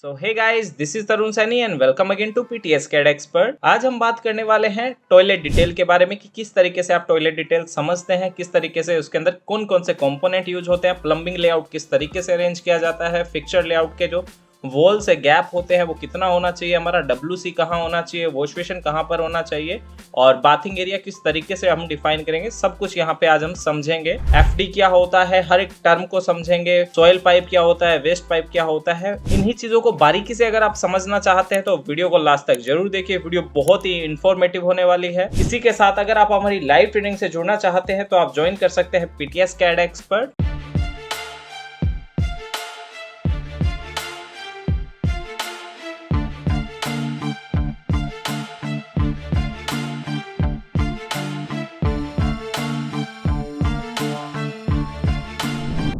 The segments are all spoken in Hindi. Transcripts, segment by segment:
So hey guys, this is Tarun Saini and welcome again to PTS CAD expert. आज हम बात करने वाले हैं टॉयलेट डिटेल के बारे में कि किस तरीके से आप टॉयलेट डिटेल समझते हैं, किस तरीके से उसके अंदर कौन कौन से कंपोनेंट यूज होते हैं, प्लम्बिंग लेआउट किस तरीके से अरेंज किया जाता है, फिक्सचर लेआउट के जो वॉल से गैप होते हैं वो कितना होना चाहिए, हमारा WC कहाँ होना चाहिए, वॉश बेसिन कहाँ पर होना चाहिए और बाथिंग एरिया किस तरीके से हम डिफाइन करेंगे, सब कुछ यहाँ पे आज हम समझेंगे। FD क्या होता है, हर एक टर्म को समझेंगे। सॉइल पाइप क्या होता है, वेस्ट पाइप क्या होता है, इन्हीं चीजों को बारीकी से अगर आप समझना चाहते हैं तो वीडियो को लास्ट तक जरूर देखिए। वीडियो बहुत ही इंफॉर्मेटिव होने वाली है। इसी के साथ अगर आप हमारी लाइव ट्रेनिंग से जुड़ना चाहते हैं तो आप ज्वाइन कर सकते हैं पीटीएस कैड एक्सपर्ट।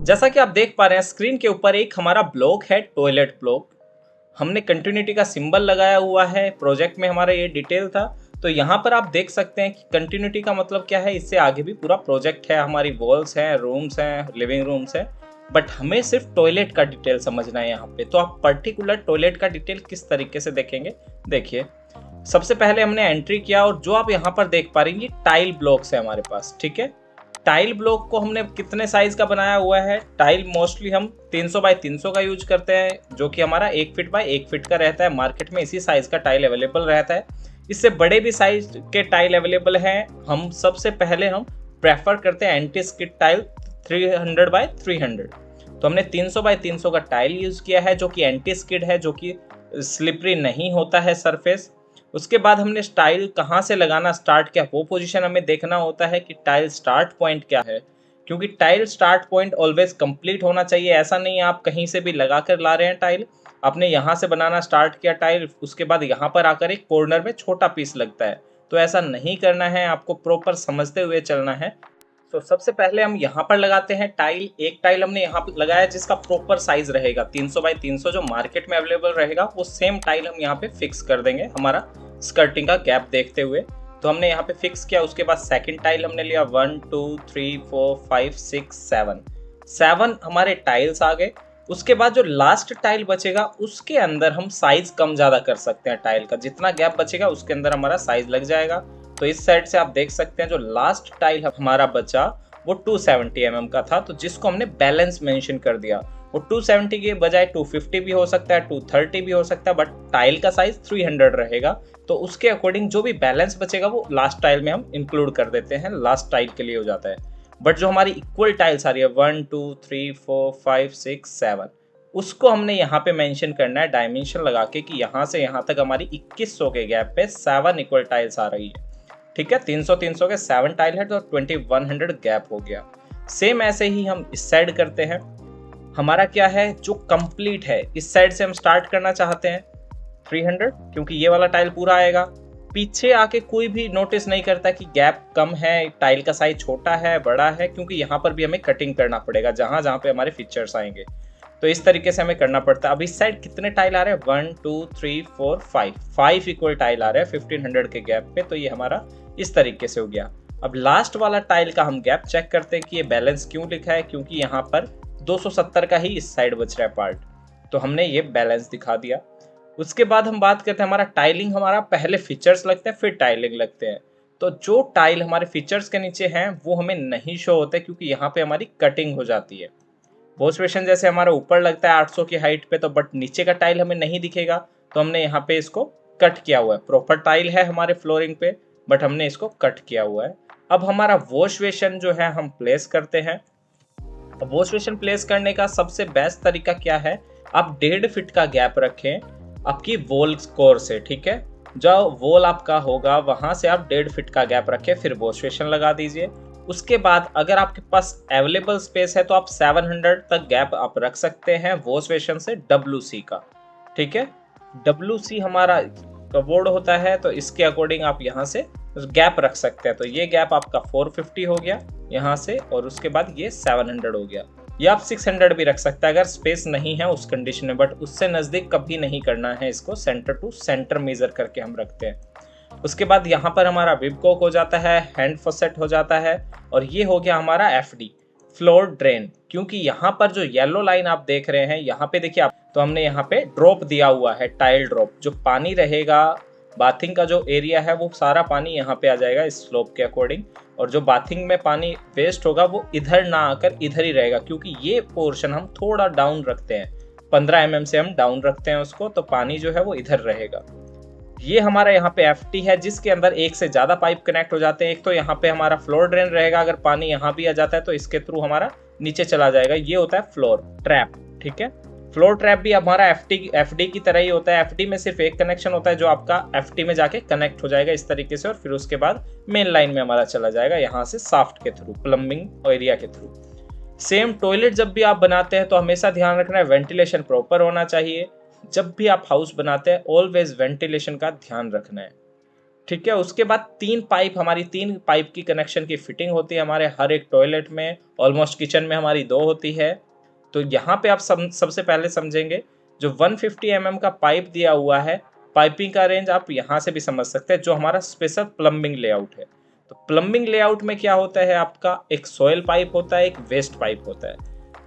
जैसा कि आप देख पा रहे हैं स्क्रीन के ऊपर एक हमारा ब्लॉक है, टॉयलेट ब्लॉक। हमने कंटिन्यूटी का सिंबल लगाया हुआ है। प्रोजेक्ट में हमारा ये डिटेल था, तो यहाँ पर आप देख सकते हैं कि कंटिन्यूटी का मतलब क्या है। इससे आगे भी पूरा प्रोजेक्ट है, हमारी वॉल्स हैं, रूम्स हैं, लिविंग रूम्स हैं, बट हमें सिर्फ टॉयलेट का डिटेल समझना है यहाँ पे। तो आप पर्टिकुलर टॉयलेट का डिटेल किस तरीके से देखेंगे, देखिए। सबसे पहले हमने एंट्री किया और जो आप यहाँ पर देख पा रहे हैं ये टाइल ब्लॉक्स है हमारे पास, ठीक है। टाइल ब्लॉक को हमने कितने साइज का बनाया हुआ है। टाइल मोस्टली हम 300 बाय 300 का यूज करते हैं, जो कि हमारा 1 फीट बाय 1 फीट का रहता है। मार्केट में इसी साइज का टाइल अवेलेबल रहता है। इससे बड़े भी साइज के टाइल अवेलेबल हैं। हम सबसे पहले हम प्रेफर करते हैं एंटी स्किड टाइल 300 बाय 300। तो हमने 300 बाय 300 का टाइल यूज किया है, जो कि एंटी स्किड है, जो कि स्लिपरी नहीं होता है सरफेस। उसके बाद हमने टाइल कहाँ से लगाना स्टार्ट किया, वो पोजीशन हमें देखना होता है कि टाइल स्टार्ट पॉइंट क्या है, क्योंकि tile start point always complete होना चाहिए। ऐसा नहीं आप कहीं से भी लगा कर ला रहे हैं टाइल, आपने यहाँ से बनाना स्टार्ट किया टाइल, उसके बाद यहाँ पर आकर एक कॉर्नर में छोटा पीस लगता है, तो ऐसा नहीं करना है। आपको प्रॉपर समझते हुए चलना है। तो सबसे पहले हम यहाँ पर लगाते हैं टाइल। एक टाइल हमने यहाँ पर लगाया जिसका प्रॉपर साइज रहेगा 300 बाय 300 जो मार्केट में अवेलेबल रहेगा, वो सेम टाइल हम यहाँ पे फिक्स कर देंगे हमारा स्कर्टिंग का गैप देखते हुए। तो हमने यहाँ पे फिक्स किया। उसके बाद सेकंड टाइल हमने लिया 1 2 3 4 5 6 7 हमारे टाइल्स आ गए। उसके बाद जो लास्ट टाइल बचेगा उसके अंदर हम साइज कम ज़्यादा कर सकते हैं। टाइल का जितना गैप बचेगा उसके अंदर हमारा साइज लग जाएगा। तो इस साइड से आप देख सकते हैं जो लास्ट टाइल हमारा बचा वो 270 mm का था, तो जिसको हमने बैलेंस मेंशन कर दिया। वो 270 के बजाय 250 भी हो सकता है, 230 भी हो सकता है, बट टाइल का साइज 300 रहेगा। तो उसके अकॉर्डिंग जो भी बैलेंस बचेगा वो लास्ट टाइल में हम इंक्लूड कर देते हैं, लास्ट टाइल के लिए हो जाता है। बट जो हमारी इक्वल टाइल्स आ रही है 1 2 3 4 5 6 7, उसको हमने यहाँ पे मेंशन करना है डायमेंशन लगा के कि यहाँ से यहाँ तक हमारी 2100 के गैप पे 7 इक्वल टाइल्स आ रही है, ठीक है। 300 300 के 7 टाइल है तो 2100 गैप हो गया। सेम ऐसे ही हम इस साइड करते हैं। हमारा क्या है जो कंप्लीट है, इस साइड से हम स्टार्ट करना चाहते हैं 300, क्योंकि ये वाला टाइल पूरा आएगा। पीछे आके कोई भी नोटिस नहीं करता कि गैप कम है, टाइल का साइज छोटा है, बड़ा है, क्योंकि यहाँ पर भी हमें कटिंग करना पड़ेगा जहाँ जहाँ पे हमारे फीचर्स आएंगे। तो इस तरीके से हमें करना पड़ता है। अब इस साइड कितने टाइल आ रहे हैं 1 2 3 4 5 इक्वल टाइल आ रहे हैं 1500 के गैप पे। तो ये हमारा इस तरीके से हो गया। अब लास्ट वाला टाइल का हम गैप चेक करते हैं कि ये बैलेंस क्यों लिखा है, क्योंकि यहाँ पर 270 का ही इस साइड बच रहा है पार्ट, तो हमने ये बैलेंस दिखा दिया। उसके बाद हम बात करते हैं हमारा टाइलिंग। हमारा पहले फीचर्स लगते हैं फिर टाइलिंग लगते हैं। तो जो टाइल हमारे फीचर्स के नीचे हैं वो हमें नहीं शो होते, क्योंकि यहाँ पे हमारी कटिंग हो जाती है। वॉश बेसिन जैसे हमारा ऊपर लगता है 800 की हाइट पे, तो बट नीचे का टाइल हमें नहीं दिखेगा, तो हमने यहाँ पे इसको कट किया हुआ है। प्रॉपर टाइल है हमारे फ्लोरिंग पे, बट हमने इसको कट किया हुआ है। अब हमारा वॉश बेसिन जो है हम प्लेस करते हैं। वॉश बेसिन प्लेस करने का सबसे बेस्ट तरीका क्या है, आप 1.5 फीट का गैप रखें आपकी वॉल कोर से, ठीक है। जो वॉल आपका होगा वहां से आप 1.5 फीट का गैप रखें, फिर वॉश बेसिन लगा दीजिए। उसके बाद अगर आपके पास अवेलेबल स्पेस है तो आप 700 तक गैप आप रख सकते हैं वॉश बेसिन से WC का, ठीक है। WC हमारा कबोर्ड होता है, तो इसके अकॉर्डिंग आप यहाँ से गैप रख सकते हैं। तो ये गैप आपका 450 हो गया यहाँ से, और उसके बाद ये 700 हो गया। ये आप 600 भी रख सकते हैं अगर स्पेस नहीं है उस कंडीशन में, बट उससे नज़दीक कभी नहीं करना है इसको। सेंटर टू सेंटर मेजर करके हम रखते हैं। उसके बाद यहाँ पर हमारा विबकॉक हो जाता है, हैंड फॉसेट हो जाता है, और ये हो गया हमारा FD फ्लोर ड्रेन। क्योंकि यहाँ पर जो येलो लाइन आप देख रहे हैं, यहाँ पे देखिए आप तो हमने यहाँ पे ड्रॉप दिया हुआ है, टाइल ड्रॉप। जो पानी रहेगा बाथिंग का जो एरिया है वो सारा पानी यहाँ पे आ जाएगा इस स्लोप के अकॉर्डिंग, और जो बाथिंग में पानी वेस्ट होगा वो इधर ना आकर इधर ही रहेगा, क्योंकि ये पोर्शन हम थोड़ा डाउन रखते हैं, 15 mm से हम डाउन रखते हैं उसको, तो पानी जो है वो इधर रहेगा। ये हमारा यहाँ पे एफटी है जिसके अंदर एक से ज्यादा पाइप कनेक्ट हो जाते हैं। एक तो यहाँ पे हमारा फ्लोर ड्रेन रहेगा, अगर पानी यहाँ भी आ जाता है तो इसके थ्रू हमारा नीचे चला जाएगा। ये होता है फ्लोर ट्रैप, ठीक है। फ्लोर ट्रैप भी हमारा एफडी की तरह ही होता है। एफडी में सिर्फ एक कनेक्शन होता है जो आपका एफडी में जाके कनेक्ट हो जाएगा इस तरीके से, और फिर उसके बाद मेन लाइन में हमारा चला जाएगा यहाँ से साफ्ट के थ्रू, प्लम्बिंग एरिया के थ्रू। सेम टॉयलेट जब भी आप बनाते हैं तो हमेशा ध्यान रखना है वेंटिलेशन प्रॉपर होना चाहिए। जब भी आप हाउस बनाते हैं ऑलवेज वेंटिलेशन का ध्यान रखना है, ठीक है। उसके बाद 3 पाइप की कनेक्शन की फिटिंग होती है हमारे हर एक टॉयलेट में। ऑलमोस्ट किचन में हमारी 2 होती है। तो यहाँ पे आप सबसे पहले समझेंगे जो 150 mm का पाइप दिया हुआ है, पाइपिंग का रेंज आप यहाँ से भी समझ सकते हैं, जो हमारा स्पेशल प्लम्बिंग लेआउट है। तो प्लम्बिंग लेआउट में क्या होता है, आपका एक सॉइल पाइप होता है, एक वेस्ट पाइप होता है।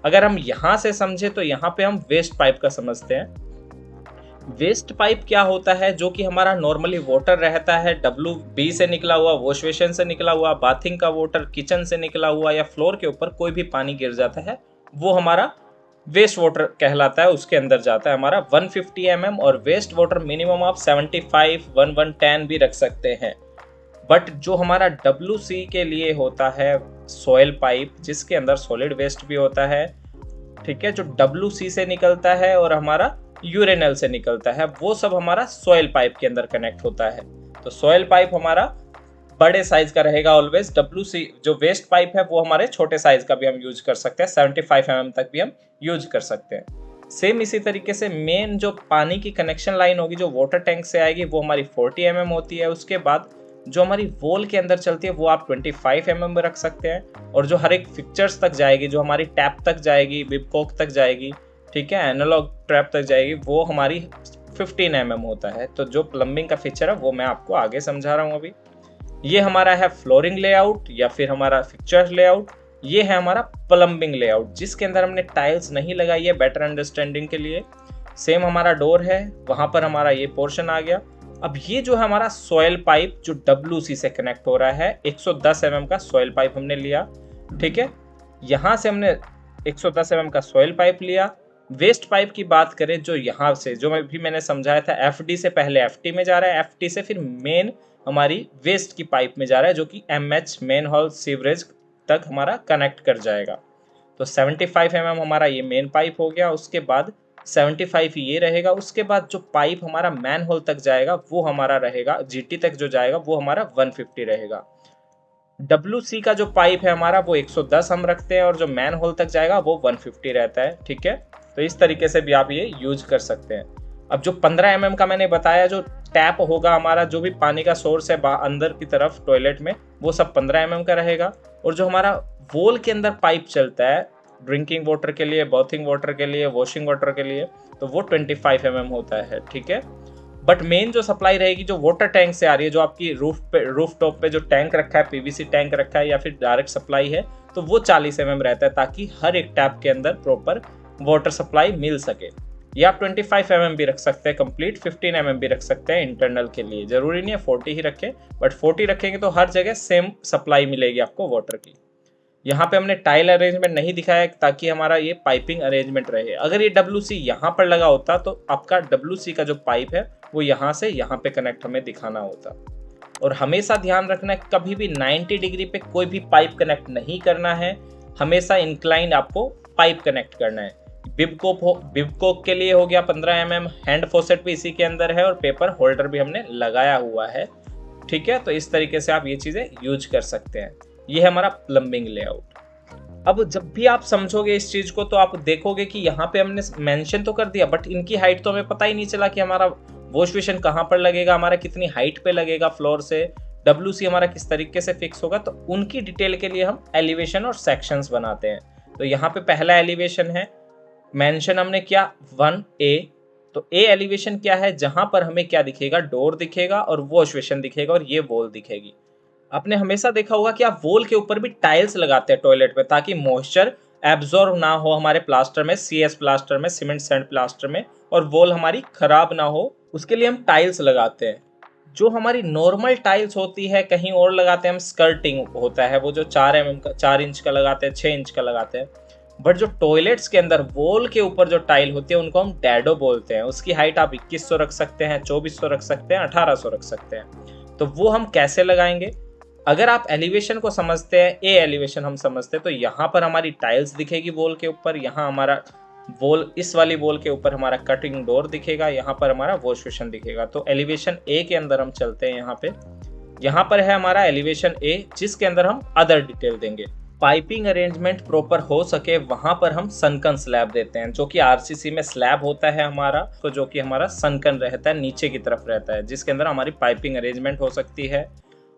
अगर हम यहाँ से समझे तो यहाँ पे हम वेस्ट पाइप का समझते हैं। वेस्ट पाइप क्या होता है, जो कि हमारा नॉर्मली वाटर रहता है WB से निकला हुआ, वॉश बेसिन से निकला हुआ, बाथिंग का वाटर किचन से निकला हुआ, या फ्लोर के ऊपर कोई भी पानी गिर जाता है वो हमारा वेस्ट वाटर कहलाता है, उसके अंदर जाता है हमारा 150 mm। और वेस्ट वाटर मिनिमम आप 75, 110 भी रख सकते हैं। बट जो हमारा WC के लिए होता है सॉइल पाइप, जिसके अंदर सॉलिड वेस्ट भी होता है, ठीक है, जो WC से निकलता है और हमारा यूरेनल से निकलता है, वो सब हमारा सॉइल पाइप के अंदर कनेक्ट होता है। तो सॉइल पाइप हमारा बड़े साइज का रहेगा ऑलवेज। WC जो वेस्ट पाइप है वो हमारे छोटे साइज का भी हम यूज कर सकते हैं, 75 mm तक भी हम यूज कर सकते हैं। सेम इसी तरीके से मेन जो पानी की कनेक्शन लाइन होगी जो वाटर टैंक से आएगी वो हमारी 40 mm होती है। उसके बाद जो हमारी वॉल के अंदर चलती है वो आप 25 mm में रख सकते हैं, और जो हर एक फिक्चर्स तक जाएगी, जो हमारी टैप तक जाएगी, बिबकॉक तक जाएगी, ठीक है, एनालॉग ट्रैप तक जाएगी, वो हमारी 15 mm होता है। तो जो प्लम्बिंग का फीचर है वो मैं आपको आगे समझा रहा हूँ अभी। ये हमारा है फ्लोरिंग लेआउट या फिर हमारा फिक्चर लेआउट। ये है हमारा प्लम्बिंग लेआउट जिसके अंदर हमने टाइल्स नहीं लगाई है बेटर अंडरस्टैंडिंग के लिए। सेम हमारा डोर है, वहां पर हमारा ये पोर्शन आ गया। अब ये जो है हमारा सॉइल पाइप जो WC से कनेक्ट हो रहा है, 110 mm का सॉइल पाइप हमने लिया, ठीक है। यहां से हमने 110 mm का सॉइल पाइप लिया। वेस्ट पाइप की बात करें, जो यहाँ से जो मैंने समझाया था, FD से पहले FT में जा रहा है, FT से फिर मेन हमारी वेस्ट की पाइप में जा रहा है, जो कि MH मेन हॉल सीवरेज तक हमारा कनेक्ट कर जाएगा। तो 75 mm हमारा ये मेन पाइप हो गया। उसके बाद 75 ये रहेगा। उसके बाद जो पाइप हमारा मैन होल तक जाएगा वो हमारा रहेगा, GT तक जो जाएगा वो हमारा 150 रहेगा। WC का जो पाइप है हमारा वो 110 हम रखते हैं, और जो मैन होल तक जाएगा वो 150 रहता है, ठीक है। तो इस तरीके से भी आप ये यूज कर सकते हैं। अब जो 15 mm का मैंने बताया, जो टैप होगा हमारा, जो भी पानी का सोर्स है अंदर की तरफ टॉयलेट में, वो सब 15 mm का रहेगा। और जो हमारा वॉल के अंदर पाइप चलता है ड्रिंकिंग वाटर के लिए, बाथिंग वाटर के लिए, वॉशिंग वाटर के लिए, तो वो 25 mm होता है, ठीक है। बट मेन जो सप्लाई रहेगी जो वाटर टैंक से आ रही है, जो आपकी रूफ टॉप पे जो टैंक रखा है, PVC टैंक रखा है या फिर डायरेक्ट सप्लाई है, तो वो 40 mm रहता है, ताकि हर एक टैप के अंदर प्रॉपर वाटर सप्लाई मिल सके। या आप 25 mm भी रख सकते हैं कंप्लीट, 15 mm भी रख सकते हैं इंटरनल के लिए, जरूरी नहीं है 40 ही रखें, बट 40 रखेंगे तो हर जगह सेम सप्लाई मिलेगी आपको वाटर की। यहाँ पे हमने टाइल अरेंजमेंट नहीं दिखाया ताकि हमारा ये पाइपिंग अरेंजमेंट रहे। अगर ये WC यहाँ पर लगा होता तो आपका WC का जो पाइप है वो यहाँ से यहाँ पे कनेक्ट हमें दिखाना होता। और हमेशा ध्यान रखना है, कभी भी 90 डिग्री पे कोई भी पाइप कनेक्ट नहीं करना है, हमेशा इंक्लाइन आपको पाइप कनेक्ट करना है। बिबकोक के लिए हो गया 15 mm, हैंड फॉसेट भी इसी के अंदर है, और पेपर होल्डर भी हमने लगाया हुआ है, ठीक है। तो इस तरीके से आप ये चीजें यूज कर सकते हैं। ये है हमारा प्लम्बिंग लेआउट। अब जब भी आप समझोगे इस चीज को तो आप देखोगे कि यहाँ पे हमने मेंशन तो कर दिया, बट इनकी हाइट तो हमें पता ही नहीं चला कि हमारा वॉश बेसिन कहाँ पर लगेगा, हमारा कितनी हाइट पे लगेगा फ्लोर से, WC हमारा किस तरीके से फिक्स होगा। तो उनकी डिटेल के लिए हम एलिवेशन और सेक्शंस बनाते हैं। तो यहाँ पे पहला एलिवेशन है, मेंशन हमने किया 1A। तो A एलिवेशन क्या है, जहां पर हमें क्या दिखेगा, डोर दिखेगा और वॉश बेसिन दिखेगा और ये वॉल दिखेगी। आपने हमेशा देखा होगा कि आप वॉल के ऊपर भी टाइल्स लगाते हैं टॉयलेट में, ताकि मॉइस्चर एब्जॉर्ब ना हो हमारे प्लास्टर में, CS प्लास्टर में, सीमेंट सैंड प्लास्टर में, और वॉल हमारी खराब ना हो, उसके लिए हम टाइल्स लगाते हैं। जो हमारी नॉर्मल टाइल्स होती है कहीं और लगाते हैं हम, स्कर्टिंग होता है वो जो 4 mm का, 4 इंच का लगाते हैं, 6 इंच का लगाते हैं। बट जो टॉयलेट्स के अंदर वॉल के ऊपर जो टाइल होती है उनको हम डैडो बोलते हैं। उसकी हाइट आप 2100 रख सकते हैं, 2400 रख सकते हैं, 1800 रख सकते हैं। तो वो हम कैसे लगाएंगे? अगर आप एलिवेशन को समझते हैं, ए एलिवेशन हम समझते हैं, तो यहाँ पर हमारी टाइल्स दिखेगी वॉल के ऊपर, यहाँ हमारा वॉल, इस वाली वॉल के ऊपर हमारा कटिंग डोर दिखेगा, यहाँ पर हमारा वॉश बेसिन दिखेगा। तो एलिवेशन ए के अंदर हम चलते हैं। यहाँ पर है हमारा एलिवेशन ए, जिसके अंदर हम अदर डिटेल देंगे। पाइपिंग अरेंजमेंट प्रॉपर हो सके वहां पर हम सनकन स्लैब देते हैं, जो कि आरसीसी में स्लैब होता है हमारा, तो जो कि हमारा सनकन रहता है, नीचे की तरफ रहता है, जिसके अंदर हमारी पाइपिंग अरेंजमेंट हो सकती है।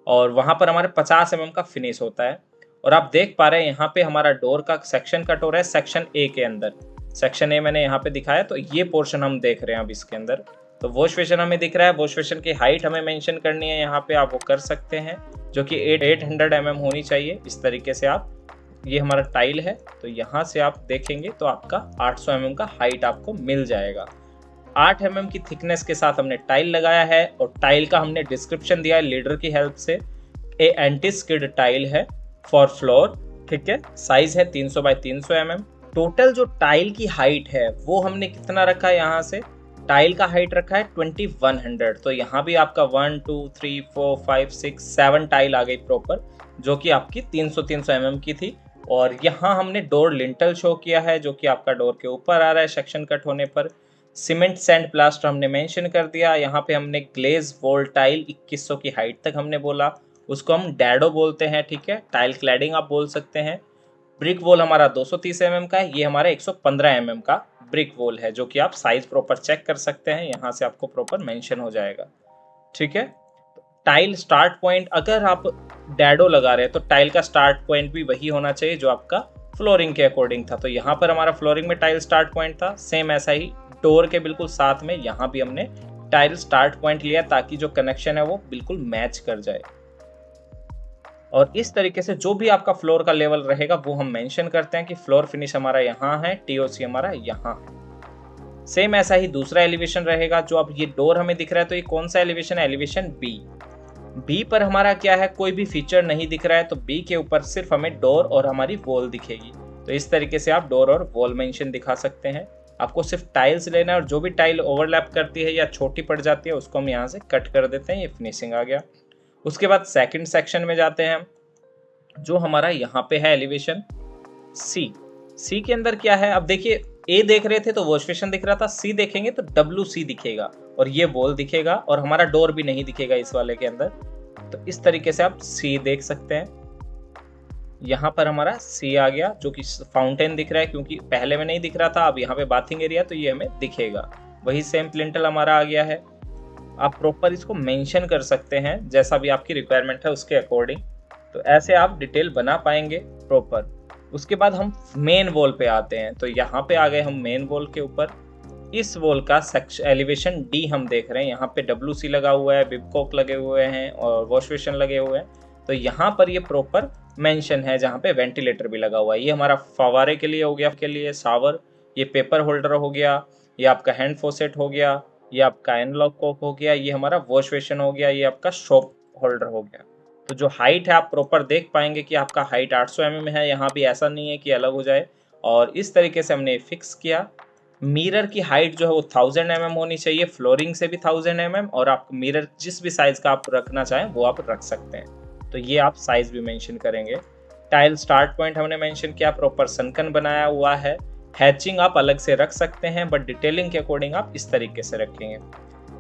और वहां पर हमारे 50 mm का फिनिश होता है। और आप देख पा रहे हैं यहाँ पे हमारा डोर का सेक्शन कट हो रहा है सेक्शन ए के अंदर। सेक्शन ए मैंने यहाँ पे दिखाया, तो ये पोर्शन हम देख रहे हैं अब इसके अंदर। तो वॉश बेसिन हमें दिख रहा है, वॉश बेसिन की हाइट हमें मेंशन करनी है, यहाँ पे आप वो कर सकते हैं, जो कि 800 mm होनी चाहिए। इस तरीके से आप, ये हमारा टाइल है, तो यहाँ से आप देखेंगे तो आपका 800 mm का हाइट आपको मिल जाएगा। 8 mm की थिकनेस के साथ हमने टाइल लगाया है, और टाइल का हमने डिस्क्रिप्शन दिया है लीडर की हेल्प से। ए एंटी स्किड टाइल है फॉर फ्लोर, ठीक है। साइज है 300 बाय 300 mm। टोटल जो टाइल की हाइट है वो हमने कितना रखा है, यहाँ से टाइल का हाइट रखा है 2100। तो यहाँ भी आपका 1 2 3 4 5 6 7 टाइल आ गई प्रॉपर, जो कि आपकी 300 mm की थी। और यहाँ हमने डोर लिंटल शो किया है, जो कि आपका डोर के ऊपर आ रहा है सेक्शन कट होने पर। सीमेंट सैंड प्लास्टर हमने मेंशन कर दिया। यहाँ पे हमने ग्लेज वॉल टाइल 2100 की हाइट तक हमने बोला, उसको हम डैडो बोलते हैं, ठीक है। टाइल क्लैडिंग आप बोल सकते हैं। ब्रिक वॉल हमारा 230 mm का है, ये हमारा 115 mm का ब्रिक वॉल है, जो कि आप साइज प्रॉपर चेक कर सकते हैं, यहाँ से आपको प्रॉपर मेंशन हो जाएगा, ठीक है। टाइल स्टार्ट पॉइंट, अगर आप डैडो लगा रहे हैं तो टाइल का स्टार्ट पॉइंट भी वही होना चाहिए जो आपका फ्लोरिंग के अकॉर्डिंग था। तो यहाँ पर हमारा फ्लोरिंग में टाइल स्टार्ट पॉइंट था, सेम ऐसा ही डोर के बिल्कुल साथ में यहाँ भी हमने टाइल स्टार्ट पॉइंट लिया, ताकि जो कनेक्शन है वो बिल्कुल मैच कर जाए। और इस तरीके से जो भी आपका फ्लोर का लेवल रहेगा वो हम मेंशन करते हैं कि फ्लोर फिनिश हमारा यहाँ है, टीओसी हमारा यहाँ है। सेम ऐसा ही दूसरा एलिवेशन रहेगा। जो अब ये डोर हमें दिख रहा है, तो ये कौन सा एलिवेशन है? एलिवेशन बी पर हमारा क्या है, कोई भी फीचर नहीं दिख रहा है, तो बी के ऊपर सिर्फ हमें डोर और हमारी वॉल दिखेगी। तो इस तरीके से आप डोर और वॉल मेंशन दिखा सकते हैं। आपको सिर्फ टाइल्स लेना है, और जो भी टाइल ओवरलैप करती है या छोटी पड़ जाती है उसको हम यहाँ से कट कर देते हैं। ये फिनिशिंग आ गया। उसके बाद सेकंड सेक्शन में जाते हैं, जो हमारा यहाँ पे है एलिवेशन सी के अंदर क्या है। अब देखिए, ए देख रहे थे तो वॉश बेसिन दिख रहा था, सी देखेंगे तो WC दिखेगा, और ये वॉल दिखेगा, और हमारा डोर भी नहीं दिखेगा इस वाले के अंदर। तो इस तरीके से आप सी देख सकते हैं। यहाँ पर हमारा सी आ गया, जो कि फाउंटेन दिख रहा है, क्योंकि पहले में नहीं दिख रहा था, अब यहाँ पे बाथिंग एरिया, तो ये हमें दिखेगा। वही सेम प्लिंटल हमारा आ गया है। आप प्रॉपर इसको मेंशन कर सकते हैं जैसा भी आपकी रिक्वायरमेंट है उसके अकॉर्डिंग। तो ऐसे आप डिटेल बना पाएंगे प्रॉपर। उसके बाद हम मेन वॉल पे आते हैं। तो यहाँ पे आ गए हम मेन वॉल के ऊपर। इस वॉल का एलिवेशन डी हम देख रहे हैं। यहाँ पे WC लगा हुआ है, बिबकॉक लगे हुए हैं, और वॉश बेसिन लगे हुए हैं। तो यहाँ पर ये प्रॉपर मेंशन है, जहाँ पे वेंटिलेटर भी लगा हुआ है। ये हमारा फवारे के लिए हो गया, के लिए शावर, ये पेपर होल्डर हो गया, ये आपका हैंड फॉसेट हो गया, ये आपका एनलॉक कॉक हो गया, ये हमारा वॉश बेसिन हो गया, ये आपका शॉप होल्डर हो गया। तो जो हाइट है आप प्रॉपर देख पाएंगे कि आपका हाइट 800 mm है। यहाँ भी ऐसा नहीं है कि अलग हो जाए। और इस तरीके से हमने फिक्स किया। मिरर की हाइट जो है वो 1000 mm होनी चाहिए, फ्लोरिंग से भी 1000 mm, और आप मिरर जिस भी साइज का आप रखना चाहें वो आप रख सकते हैं। तो ये आप साइज भी मेंशन करेंगे। टाइल स्टार्ट पॉइंट हमने मेंशन किया, प्रॉपर सनकन बनाया हुआ है। हैचिंग आप अलग से रख सकते हैं, बट डिटेलिंग के अकॉर्डिंग आप इस तरीके से रखेंगे।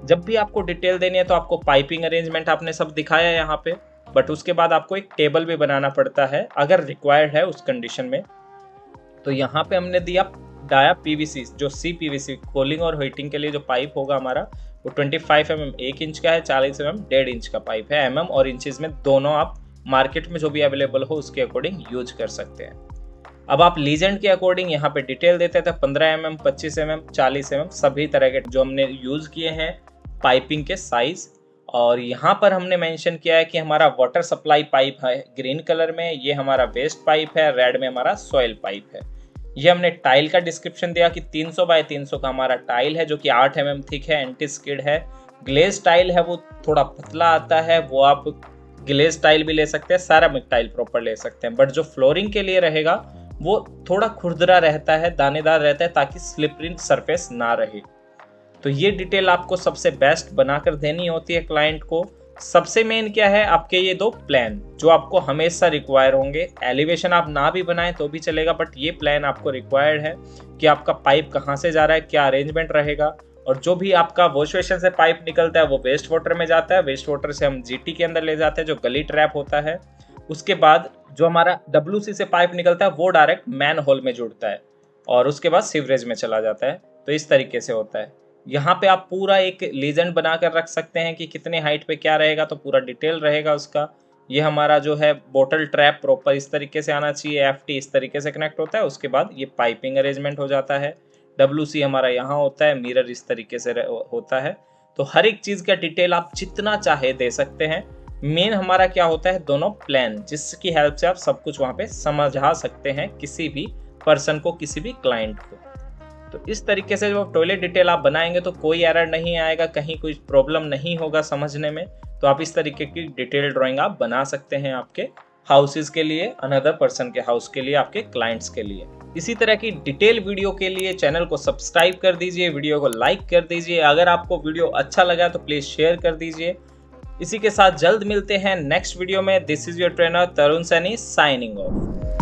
जब भी आपको डिटेल देनी है तो आपको पाइपिंग अरेंजमेंट आपने सब दिखाया है यहाँ पे, बट उसके बाद आपको एक टेबल भी बनाना पड़ता है अगर रिक्वायर्ड है उस कंडीशन में। तो यहाँ पे हमने दिया डाया PVC, जो CPVC कूलिंग और हीटिंग के लिए जो पाइप होगा हमारा, वो 25 mm 1 इंच का है, 40 mm 1.5 इंच का पाइप है। mm और इंचेस में दोनों आप मार्केट में जो भी अवेलेबल हो उसके अकॉर्डिंग यूज कर सकते हैं। अब आप लीजेंड के अकॉर्डिंग यहाँ पे डिटेल देते थे, 15 mm 25 mm 40 mm सभी तरह के जो हमने यूज किए हैं पाइपिंग के साइज। और यहाँ पर हमने मेंशन किया है कि हमारा वाटर सप्लाई पाइप है ग्रीन कलर में, ये हमारा वेस्ट पाइप है, रेड में हमारा सॉइल पाइप है। ये हमने टाइल का डिस्क्रिप्शन दिया कि 300 बाय 300 का हमारा टाइल है जो कि 8 mm थिक है, एंटी स्किड है। ग्लेज टाइल है वो थोड़ा पतला आता है, वो आप ग्लेज टाइल भी ले सकते हैं, सेरामिक टाइल प्रॉपर ले सकते हैं, बट जो फ्लोरिंग के लिए रहेगा वो थोड़ा खुरदरा रहता है, दानेदार रहता है, ताकि स्लिपरी सरफेस ना रहे। तो ये डिटेल आपको सबसे बेस्ट बनाकर देनी होती है क्लाइंट को। सबसे मेन क्या है, आपके ये 2 प्लान जो आपको हमेशा रिक्वायर होंगे। एलिवेशन आप ना भी बनाएं तो भी चलेगा, बट ये प्लान आपको रिक्वायर्ड है कि आपका पाइप कहाँ से जा रहा है, क्या अरेंजमेंट रहेगा। और जो भी आपका वॉश बेसिन से पाइप निकलता है वो वेस्ट वाटर में जाता है, वेस्ट वाटर से हम जीटी के अंदर ले जाते हैं जो गली ट्रैप होता है। उसके बाद जो हमारा डब्ल्यूसी से पाइप निकलता है वो डायरेक्ट मैन होल में जुड़ता है और उसके बाद सीवरेज में चला जाता है। तो इस तरीके से होता है। यहाँ पे आप पूरा एक लीजेंड बनाकर रख सकते हैं कि कितने हाइट पे क्या रहेगा, तो पूरा डिटेल रहेगा उसका। ये हमारा जो है बोतल ट्रैप प्रॉपर इस तरीके से आना चाहिए, एफटी इस तरीके से कनेक्ट होता है। उसके बाद ये पाइपिंग अरेंजमेंट हो जाता है। डब्ल्यूसी हमारा यहाँ होता है, मिरर इस तरीके से होता है। तो हर एक चीज़ का डिटेल आप जितना चाहे दे सकते हैं। मेन हमारा क्या होता है, दोनों प्लान, जिसकी हेल्प से आप सब कुछ वहाँ पे समझा सकते हैं किसी भी पर्सन को, किसी भी क्लाइंट को। तो इस तरीके से जब टॉयलेट डिटेल आप बनाएंगे तो कोई एरर नहीं आएगा, कहीं कोई प्रॉब्लम नहीं होगा समझने में। तो आप इस तरीके की डिटेल ड्राइंग आप बना सकते हैं आपके हाउसेज के लिए, अनदर पर्सन के हाउस के लिए, आपके क्लाइंट्स के लिए। इसी तरह की डिटेल वीडियो के लिए चैनल को सब्सक्राइब कर दीजिए, वीडियो को लाइक कर दीजिए। अगर आपको वीडियो अच्छा लगा तो प्लीज़ शेयर कर दीजिए। इसी के साथ जल्द मिलते हैं नेक्स्ट वीडियो में। This is your trainer Tarun Saini signing off.